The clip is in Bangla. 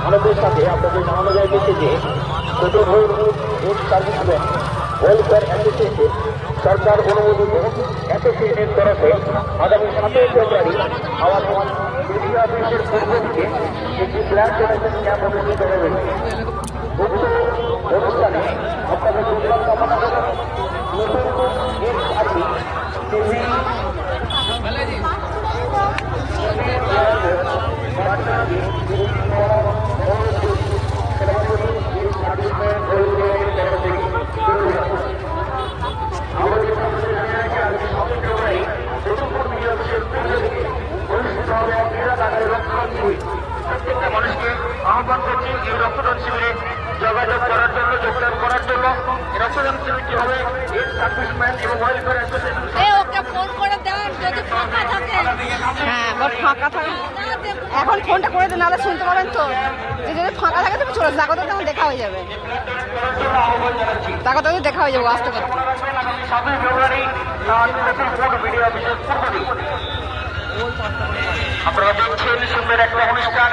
আনন্দের সাথে আপনাদের জানানো যাইতেছে যে কোটোভোর এক্স সার্ভিসম্যান ওয়েলফেয়ার অ্যাসোসিয়েশন সরকার অনুমোদিত অ্যাসোসিয়েশনের তরফে আগামী 7ই ফেব্রুয়ারি আমাদের ডিসি অফিসের পূর্ব দিকে একটি ব্লাড ডোনেশন ক্যাম্প অনুষ্ঠিত হবে। উক্ত অনুষ্ঠানে আপনাদের দুর্লভ কামনা করে নতুন এক্স সার্ভিস টিভি প্রত্যেকটা মানুষকে আহ্বান করছি এই রক্তদান শিবিরে যোগাযোগ করার জন্য, যোগদান করার জন্য। রক্তদান শিবিরটি হবে এক্স সার্ভিসম্যান এবং ওয়েলফেয়ার অ্যাসোসিয়েশন। হ্যাঁ, ফাঁকা থাকে এখন ফোনটা করে দিন, নাহলে শুনতে পাবেন তো। যদি ফাঁকা থাকে তুমি চলে তাকে তো তেমন দেখা হয়ে যাবে, তাকে তো দেখা হয়ে যাবো আসতে করতে। 7ই ফেব্রুয়ারি ভিডিও অফিসের পূর্ব দিকে আপনারা দেখছেন সুন্দর একটা অনুষ্ঠান।